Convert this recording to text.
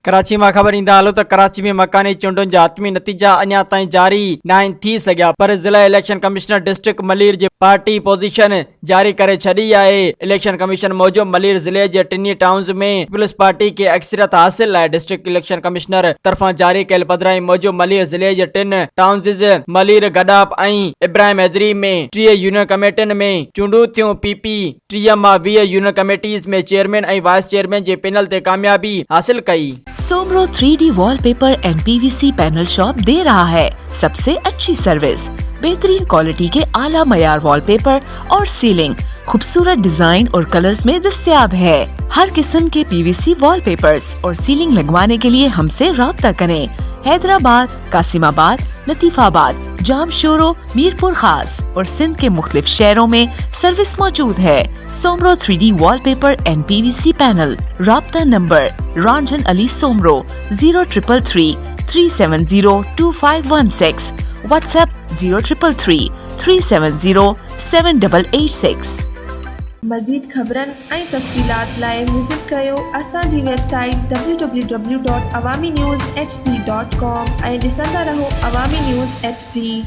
कराची में खबर ईंदा हलो त कराची में मकानी चूंडुनि जा हतमी नतीजा अञा ताईं जारी नाहिनि थी सघिया, पर ज़िला इलेक्शन कमिश्नर डिस्ट्रिक्ट मलीर जे पार्टी पोजीशन जारी करे छॾी आहे। इलेक्शन कमीशन मूजिब मलीर ज़िले जे टिनी टाउन्स में पीपल्स पार्टी के अक्सरियत हासिल आहे। डिस्ट्रिक्ट इलेक्शन कमिश्नर तरफां जारी कयल पधिराई मूजिब मलीर ज़िले जे टिन टाउन्स मलीर गडाप ऐं इब्राहिम हैदरी में 30 यूनियन कमेटियुनि में चूंडूं थियूं। पीपी 30 मां 20 यूनियन कमेटीज़ में चेयरमैन ऐं वाइस चेयरमैन जे पैनल ते कामयाबी हासिल कई। Soomro 3D wallpaper and PVC panel shop दे रहा है सबसे अच्छी सर्विस, बेहतरीन क्वालिटी के आला मयार वॉलपेपर और सीलिंग खूबसूरत डिजाइन और कलर्स में दस्तयाब है। हर किस्म के PVC वॉलपेपर्स और सीलिंग लगवाने के लिए हमसे राब्ता करें। हैदराबाद, कासिमाबाद, लतीफाबाद, जामशोरो, मीरपुर खास और सिंध के मुख्तलिफ शहरों में सर्विस मौजूद है। Soomro 3D wallpaper and PVC panel. राब्ता नंबर रंजन अली सोमरो 0333 370 2516, व्हाट्सएप 0333 370 7886। मज़ीद ख़बरनि ऐं तफ़सीलात लाइ विज़िट कयो असांजी वेबसाइट www.awamiNewsHD.com ऐं ॾिसंदा रहो अवामी न्यूज़ HD।